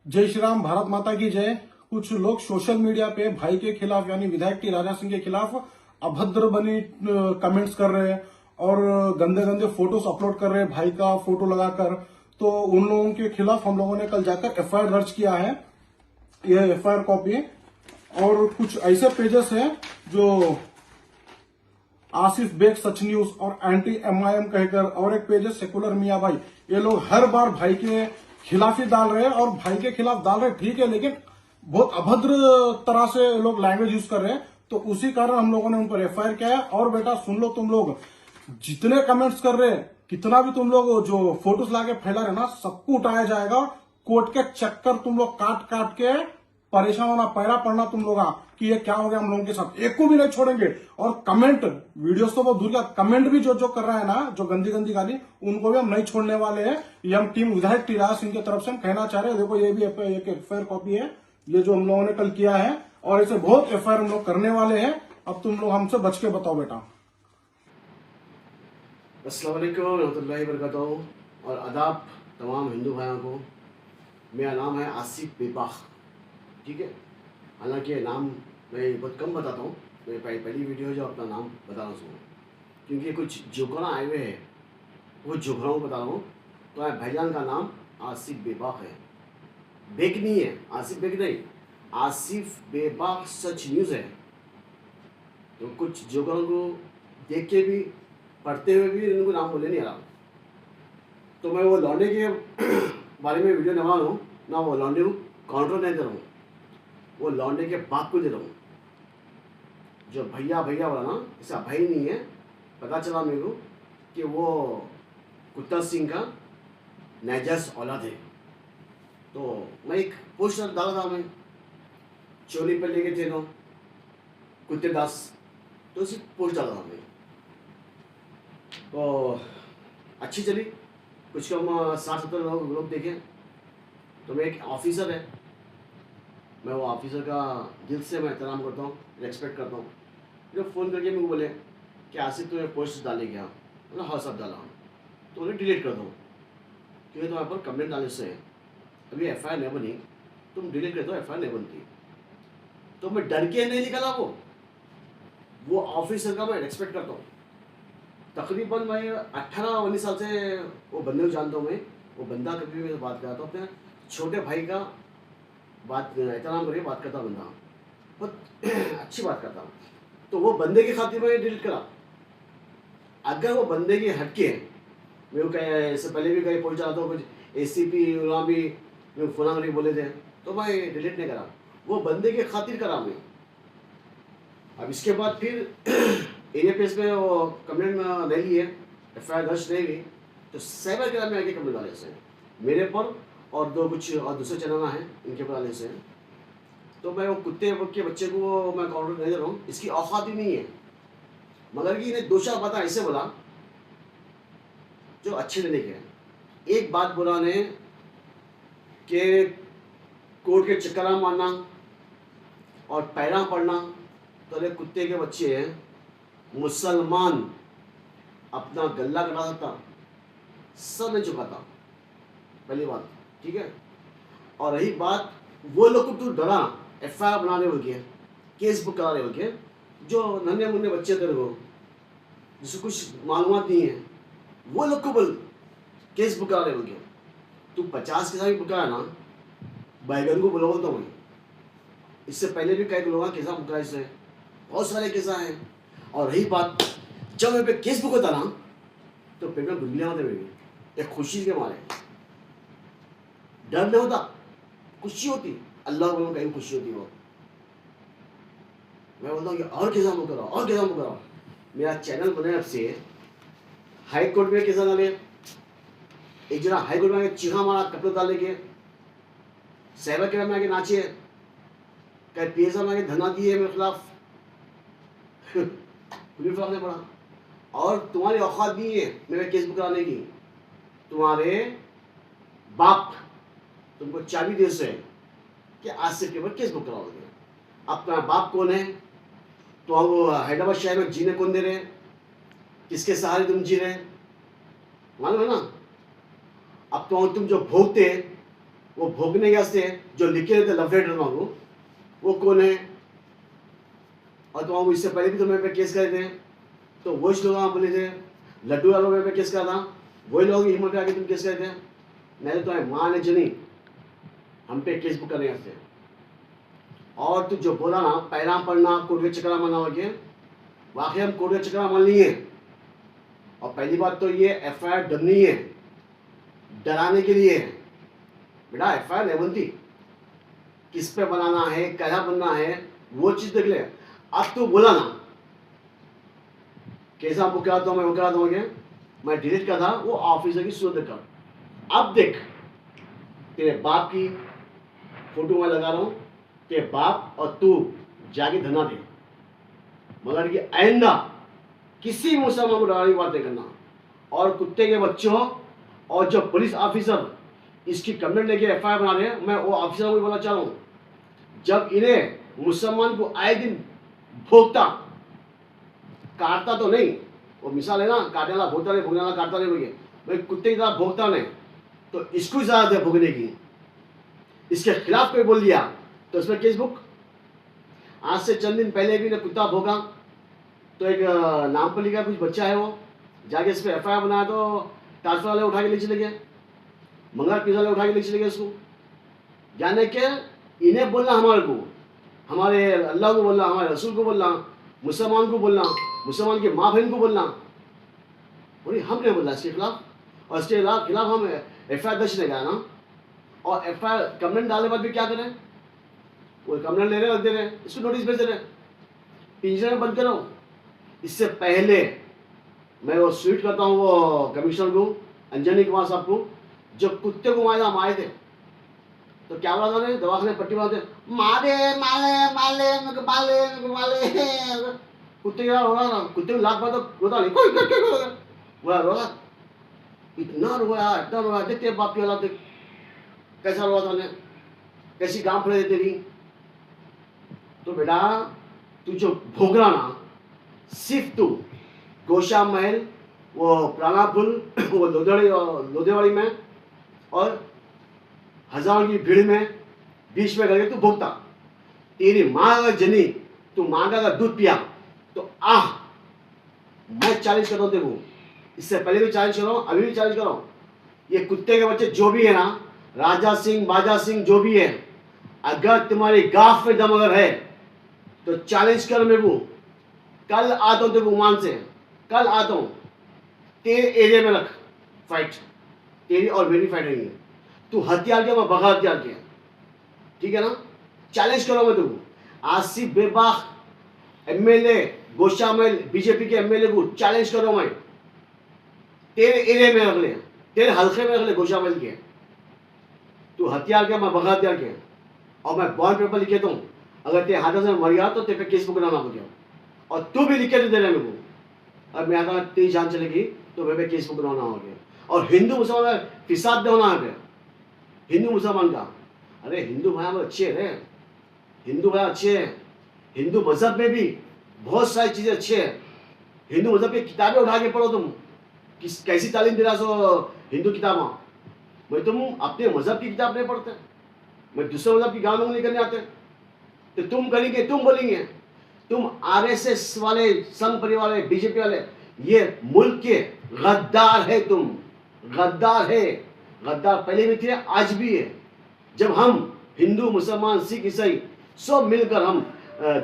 जय श्री राम, भारत माता की जय। कुछ लोग सोशल मीडिया पे भाई के खिलाफ यानी विधायक टी राजा सिंह के खिलाफ अभद्र बनी कमेंट्स कर रहे हैं और गंदे गंदे फोटोज अपलोड कर रहे हैं भाई का फोटो लगाकर। तो उन लोगों के खिलाफ हम लोगों ने कल जाकर एफआईआर दर्ज किया है। यह एफआईआर कॉपी और कुछ ऐसे पेजेस हैं जो आसिफ बेग सच न्यूज और एंटी एमआईएम कहकर, और एक पेज है सेकुलर मियां भाई। ये लोग हर बार भाई के खिलाफ ही डाल रहे हैं और भाई के खिलाफ डाल रहे हैं, ठीक है, लेकिन बहुत अभद्र तरह से लोग लैंग्वेज यूज कर रहे हैं। तो उसी कारण हम लोगों ने उन पर एफआईआर किया है। और बेटा सुन लो, तुम लोग जितने कमेंट्स कर रहे हैं, कितना भी तुम लोग जो फोटोज लाके फैला रहे ना, सबको उठाया जाएगा। कोर्ट के चक्कर तुम लोग काट काट के परेशान होना, पैरा पड़ना तुम लोग कि ये क्या हो गया हम लोगों के साथ, एक को भी नहीं छोड़ेंगे। और कमेंट वीडियोस तो बहुत दूर का, कमेंट भी जो जो कर रहा है ना, जो गंदी गंदी गाली, उनको भी हम नहीं छोड़ने वाले हैं। ये हम टीम विधायक टी राजा सिंह की तरफ से हम कहना चाह रहे हैं। देखो, ये भी एक एफआईआर कॉपी है, ये जो हम लोगों ने कल किया है, और ऐसे बहुत एफआईआर हम लोग करने वाले हैं। अब तुम लोग हमसे बच के बताओ बेटा। अस्सलाम वालेकुम रहमतुल्लाहि व बरकातहू और आदाब तमाम हिंदू भाइयों को। मेरा नाम है आसिफ बेबाख, ठीक है। हालांकि नाम मैं बहुत कम बताता हूँ, मैं पहली वीडियो जो अपना नाम बता रहा हूँ, क्योंकि कुछ जोकरा आए हुए हैं, वो जोकराओं को बता रहा हूँ। तो भाईजान का नाम आसिफ बेबाख है, बेग नहीं है, आसिफ बेग नहीं, आसिफ बेबाख सच न्यूज़ है। तो कुछ जोकरों को देख के भी, पढ़ते हुए भी इनको नाम बोले नहीं आ रहा। तो मैं वो लौंडे के बारे में वीडियो बना रहा हूँ ना, वो लौंडे को काउंटर नहीं दे रहा हूँ, वो लौंडे के बाप को दे रहा हूँ। जो भैया भैया वाला ना, ऐसा भाई नहीं है। पता चला मेरे को कि वो कुत्ता सिंह का नाजायज औलाद है। तो मैं एक पोस्टर डाला था, मैं चोली पर लेके थे तो कुत्ते दास, तो उसी पोस्ट डाला था मैं। तो अच्छी चली, कुछ कम 60-70 लोग देखे। तो मैं एक ऑफिसर है, मैं वो ऑफिसर का दिल से मैं एहतराम करता हूँ, रिस्पेक्ट करता हूँ। जो फ़ोन करके मेरे को बोले कि आसिफ तुम्हें पोस्ट डाले क्या, मतलब हाँ सब डाला, तो उन्हें डिलीट कर दो, क्योंकि तुम्हारे पर कंप्लेंट डालने से अभी एफआईआर नहीं बनी, तुम डिलीट कर दो, एफआईआर नहीं बनती। तो मैं डर के नहीं निकला, वो ऑफिसर का मैं रिस्पेक्ट करता हूँ। तकरीबन मैं 18-19 साल से वो बंदे को जानता हूँ। मैं वो बंदा कभी भी बात करता हूँ, अपने छोटे भाई का बात एहतराम करके बात करता बंदा, बहुत अच्छी बात करता। तो वो बंदे की खातिर मैं डिलीट करा। अगर वो बंदे की हटके मेरे को कहीं इससे पहले भी कहीं पहुँचा था, कुछ एसीपी वहाँ भी मेरे को फोन करके बोले थे, तो मैं डिलीट नहीं करा, वो बंदे की खातिर करा मैं। अब इसके बाद फिर एरिया पेज में वो कंप्लेंट नहीं ली है, एफआईआर दर्ज नहीं हुई, तो साइबर क्राइम में आके कंप्लेंट डाले से मेरे पर और कुछ और दूसरे चैनल हैं, इनके पर डाले से। तो मैं वो कुत्ते के बच्चे को मैं काउंटर नहीं दे रहा हूँ, इसकी औकात ही नहीं है। मगर कि इन्हें 2-4 बातें ऐसे बोला जो अच्छे नहीं लिखे। एक बात बोला ने कि कोर्ट के चक्कर मारना और पैरा पड़ना, तो अरे कुत्ते के बच्चे हैं, मुसलमान अपना गला कटा सकता, सर नहीं चुकाता, पहली बात, ठीक है। और रही बात वो लोग को तू डरा एफआईआर बनाने बोल के, केस बुक कराने बोल के, जो नन्हे मुन्ने बच्चे तेरे को जिसको कुछ मालूमात नहीं है, वो लोग को बोल केस बुक कराने बोल के। तू 50 के साथ बुक करा ना, बैगन को बोला बोलता हूँ। इससे पहले भी कई लोगों का केसा बुक करा, इससे बहुत सारे केसा हैं। और रही बात, जब मेरे पे केस बुक होता ना, तो पेट में गुदलियाँ होते मेरी, एक खुशी के मारे, डर नहीं होता, खुशी होती, अल्लाह को कहीं खुशी होती। वो मैं बोलता हूँ कि और केसा बुक कराओ, और केसा बुक कराओ। मेरा चैनल बने अब से हाई कोर्ट में केसा डाले, एक जना हाई कोर्ट में आके चीखा मारा, कपड़े डाले के, साइबर क्राइम में आके नाचे, कहीं पीएसआई में आके धरना दिए मेरे खिलाफ, पुलिस फर्क नहीं पड़ा। और तुम्हारी औकात नहीं है मेरे केस बुक कराने की, तुम्हारे बाप तुमको चाबी दे से कि आसिफ के ऊपर केस बुक कराओगे। अब तुम्हारा बाप कौन है, तो वो हैदराबाद शहर में जीने कौन दे रहे हैं, किसके सहारे तुम जी रहे हैं, मालूम है ना। अब तो तुम जो भोगते वो भोगने के वास्ते जो लिखे रहते लव लेटर मांगो वो कौन है, और तुम इससे पहले भी तुम्हें पे केस करे थे, तो वो लोग वहाँ बोले थे लड्डू वालों पे केस करा था, वही लोग हिम्मत आके तुम केस करे थे, नहीं तो तुम्हारी माँ ने जनी हम पे केस बुक करने वास्ते। और तू जो बोला ना पैरा पढ़ना कोर्ट के चक्कर मारना हो गया, वाकई हम कोर्ट के चक्कर मार लिए। और पहली बात तो ये एफआईआर डरनी है, डराने के लिए है बेटा। एफआईआर नहीं बनती, किस पे बनाना है क्या बनना है वो चीज देख ले। अब तू बोला ना कैसा बुक कराता हूँ मैं, वो कराता हूँ, मैं डिलीट कर था वो ऑफिसर की सूरत कर। अब देख तेरे बाप की फोटो मैं लगा रहा हूँ, तेरे बाप और तू जाके धरना दे, मगर कि आइंदा किसी मुसलमान को डराने की बात नहीं करना। और कुत्ते के बच्चों और जो पुलिस ऑफिसर इसकी कंप्लेंट लेके एफआईआर बना रहे हैं, मैं वो ऑफिसर को बोलना चाह रहा हूँ, जब इन्हें मुसलमान को आए दिन भोगता, काटता तो नहीं, वो मिसाल है ना काटने वाला भोगता नहीं, भोगने वाला काटता नहीं, भैया भाई कुत्ते की तरह भोगता नहीं, तो इसको इजाजत है भोगने की। इसके खिलाफ कोई बोल दिया तो इसमें केस बुक। आज से चंद दिन पहले भी ने कुत्ता भोगा, तो एक नामपल्ली का कुछ बच्चा है वो जाके इस पर एफआईआर बनाया, तो ट्रांसफर वाले उठा के ले चले गए, मंगल पीस वाले उठा के ले चले गए उसको। जाने के इन्हें बोलना हमारे को, हमारे अल्लाह को बोलना, हमारे रसूल को बोलना, मुसलमान को बोलना, मुसलमान की माँ बहन को बोलना, और हमने बोला इसके खिलाफ। और इसके खिलाफ हम एफआईआर दर्ज नहीं करा ना, और एफआईआर कंप्लेंट डालने बाद भी क्या करें, वो कंप्लेंट ले रहे रख दे रहे, इसको नोटिस भेज दे रहे, पिंजरे में बंद करो। इससे पहले मैं वो स्वीट करता हूँ वो कमिश्नर को, अंजनी कुमार साहब को, जब कुत्ते को मारे थे तो क्या बोला था, दवाखाने पट्टी मारते मारे मारे मारे मेरे मारे मेरे मारे, कुत्ते क्या रो रहा था, कुत्ते को लात मार तो रोता नहीं, कोई वो रोया, इतना रोया इतना रोया। देखते बाप की औलाद देख कैसा रोया था, कैसी गांव फड़े देते थी। तो बेटा तू जो भोग रहा ना, सिर्फ तू गोशा महल, वो प्राणापुल, वो लोधेवाड़ी में और हजारों की भीड़ में बीच में करके तू भोगता। तेरी माँ अगर जनी तू माँ का अगर दूध पिया तो मैं चैलेंज कर रहा हूँ तेरे को, इससे पहले भी चैलेंज कर रहा हूँ, अभी भी चैलेंज कर रहा हूँ। ये कुत्ते के बच्चे जो भी है ना, राजा सिंह बाजा सिंह जो भी है, अगर तुम्हारी गाफ में दम अगर है तो चैलेंज कर मेरे को। कल आता हूँ तेरे को मान से, कल आता हूँ, तेरे एरिया में रख फाइट, तेरी और मेरी फाइट नहीं है। तू हथियार किया, मैं बगैर हथियार किया, ठीक है ना। चैलेंज करो मैं तुमको, आसिफ बेबाक एमएलए गोशामल बीजेपी के एमएलए को चैलेंज करो, मैं तेरे एरिया में रख ले, तेरे हल्के में रख ले गोशामल के। तू हथियार किया, मैं बगैर हथियार किया, और मैं बॉन्ड पेपर लिखे दूँ, अगर तेरे हाथों से मर गया तो तेरे पे केस बुक करना हो गया, और तू भी लिखे दे रहे मेरे को। अब मैं अगर तेरी जान चलेगी तो मेरे पे केस बुक करना हो गया। और हिंदू मुसलमान फिसाद होना है हिंदू मुसलमान का। अरे हिंदू भाई हम अच्छे हैं, हिंदू भाई अच्छे हैं, हिंदू मजहब में भी बहुत सारी चीजें अच्छे हैं। हिंदू मजहब की किताबें उठा के पढ़ो, तुम किस कैसी तालीम दे रहा सो हिंदू किताबें। भाई तुम अपने मजहब की किताब नहीं पढ़ते, मैं दूसरे मजहब की गानों नहीं करने आते, तो तुम करेंगे, तुम बोलेंगे, तुम आरएसएस वाले, संघ परिवार वाले, बीजेपी वाले, ये मुल्क के गद्दार है, तुम गद्दार है। गद्दार पहले भी थे, आज भी है। जब हम हिंदू मुसलमान सिख ईसाई सब मिलकर हम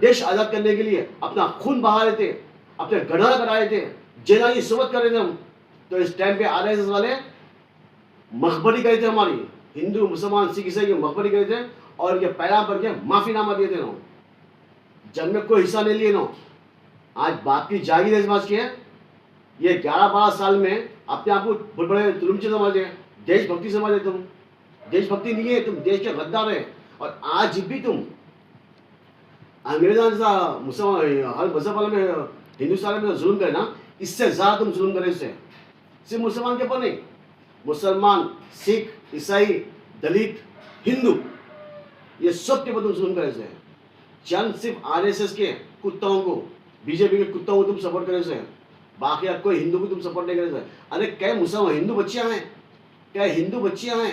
देश आजाद करने के लिए अपना खून बहा रहे थे, अपने गढ़ा करा रहे थे, जेना की सोबत कर रहे थे हम, तो इस टाइम पे आरएसएस वाले मखबरी करे थे, हमारी हिंदू मुसलमान सिख ईसाई की मखबरी करे थे, और ये पैरा पर के माफीनामा दिए थे ना, जंग में कोई हिस्सा नहीं लिए ना। आज बाप की जागीर है समाज की है, ये 11-12 साल में अपने आप को बहुत बड़े तुलुमचे समझे, देशभक्ति समझे। तुम देशभक्ति नहीं है, तुम देश के गद्दार है। और आज भी तुम अंग्रेजों जैसा मुसलमान हर मजहब वाले में हिंदुस्तान में जुल्म करे ना, इससे ज्यादा तुम जुल्म करे। इससे सिर्फ मुसलमान के ऊपर नहीं, मुसलमान सिख ईसाई दलित हिंदू ये सब के ऊपर तुम जुल्म करे। चंद सिर्फ आरएसएस के कुत्ताओं को, बीजेपी के कुत्ताओं को तुम सपोर्ट करे से, बाकी कोई हिंदू को तुम सपोर्ट नहीं करे। अरे क्या मुसलमान हिंदू बच्चियां हैं, क्या हिंदू बच्चियां हैं,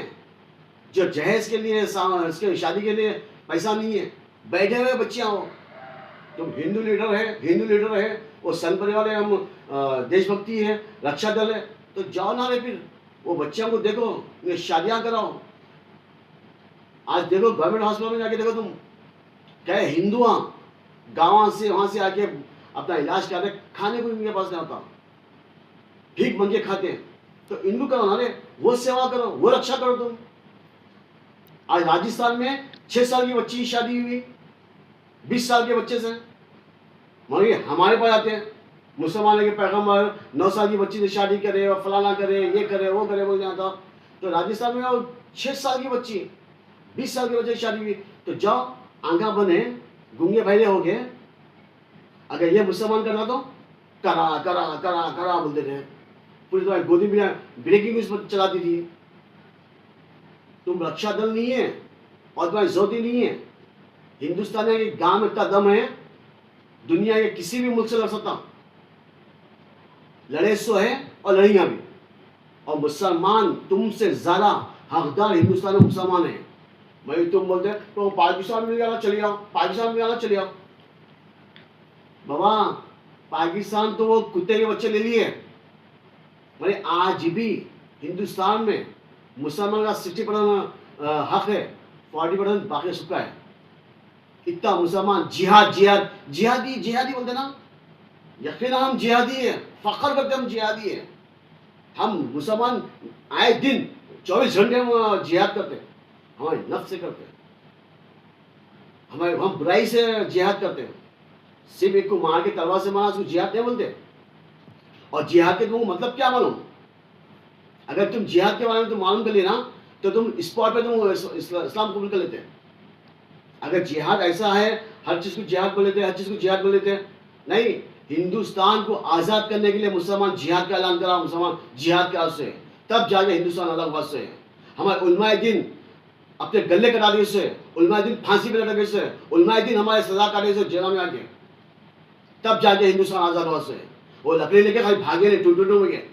जो जहेज के लिए इसके शादी के लिए पैसा नहीं है, बैठे हुए बच्चियां हो। तुम हिंदू लीडर है, वो संघ परिवार है, हम देशभक्ति है, रक्षा दल है, तो जाओ ना रे, फिर वो बच्चियों को देखो, उन्हें शादियां कराओ। आज देखो गवर्नमेंट हॉस्पिटल में जाके देखो तुम, क्या हिंदू गांव से वहां से आके अपना इलाज कराते, खाने को इनके पास नहीं होता, भीख मंगे खाते हैं। तो हिंदू करो ना रे, वो सेवा करो, वो रक्षा करो तुम। आज राजस्थान में 6 साल की बच्ची की शादी हुई 20 साल के बच्चे से, मगर हमारे पास आते हैं मुसलमान के पैगम्बर 9 साल की बच्ची से शादी करे और फलाना करे, ये करे वो करे, बोल जाता। तो राजस्थान में वो 6 साल की बच्ची 20 साल के बच्चे की शादी हुई, तो जाओ आंगा बने गूंगे भैले हो गए। अगर ये मुसलमान करना तो करा करा करा करा बोलते थे, पूरी तुम्हारी गोदी में ब्रेकिंग न्यूज चलाती थी। तुम रक्षा दल नहीं है और तुम्हारी ज्योति नहीं है। हिंदुस्तान के गांव में इतना दम है, दुनिया के किसी भी मुल्क से लड़ सकता, लड़े सो है और लड़ियां भी। और मुसलमान तुमसे ज्यादा हकदार हिंदुस्तान में मुसलमान है। मैं तुम बोलते तो पाकिस्तान में जाना चले जाओ, पाकिस्तान में जाना चले जाओ। बाबा पाकिस्तान तो वो कुत्ते के बच्चे ले लिए, मैंने आज भी हिंदुस्तान में मुसलमान का 60% हक है, 40% बाकी सुखा है। इतना मुसलमान जिहादी बोलते ना, यकीन हम जिहादी है, फख्र करते हम जिहादी है। हम मुसलमान आए दिन 24 घंटे हम जिहाद करते हैं, हमारे नफ्स से करते हैं, हम बुराई से जिहाद करते हैं। सिर्फ एक को मार के तलवार से मारा उसको जिहाद नहीं बोलते। और जिहाद के तुमको मतलब क्या मालूम? अगर तुम जिहाद के बारे में तुम मालूम कर लेना तो तुम स्पॉट पे तुम इस्लाम कबूल कर लेते हैं। अगर जिहाद ऐसा है हर चीज को जिहाद बोल लेते हैं, हर चीज को जिहाद बोल लेते हैं, नहीं। हिंदुस्तान को आजाद करने के लिए मुसलमान जिहाद का ऐलान करा, मुसलमान जिहाद के वास्ते, तब जाके हिंदुस्तान अलग वास्ते है। हमारे उलमाए दिन अपने गले कटा दिए से, उलमाए दिन फांसी पे लटके से, उलमाए दिन हमारे सजा काटे से जेल में आके, तब जाके हिंदुस्तान आजाद हुआ से। वो लकड़ी लेके खाली भागे नहीं, टूटू में गए,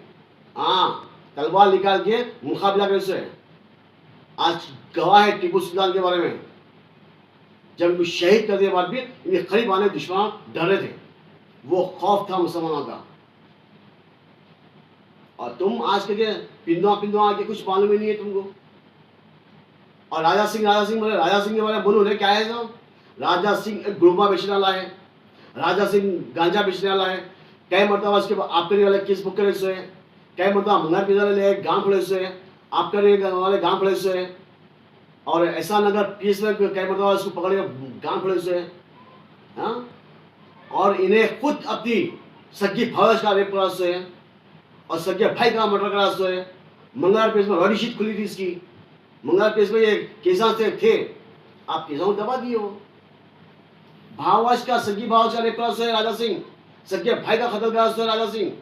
हाँ तलवार निकाल के मुकाबला कैसे। आज गवाह है टीपू सुल्तान के बारे में, जब इनको शहीद कर दिया बाद भी इनके करीब आने दुश्मन डर रहे थे, वो खौफ था मुसलमानों का। और तुम आज के पिंदुआ आके कुछ मालूम ही नहीं है तुमको। और राजा सिंह के बारे में बोलो ना, क्या है साहब? राजा सिंह एक गुरुमा बेचने वाला है, राजा सिंह गांजा बेचने वाला है। कई मरतबा उसके आप करने वाले केस बुक करे से है, कई मरतबा मंगार पिजा वाले गांव पड़े से है, आप करने वाले गांव पड़े से है। और ऐसा नगर पीस में कई मरतबा उसको पकड़े गांव पड़े से है, हाँ। और इन्हें खुद अपनी सगी फौज का रेप करा से है और सगे भाई का मर्डर करा से है। मंगलार पेश में रॉडी शीट खुली थी इसकी, मंगलार पेश में ये केसा से थे, आप केसा दबा दिए हो। भावाज का सगी भावाज का रेप करा से राजा सिंह, सगे भाई का कत्ल करा से राजा सिंह।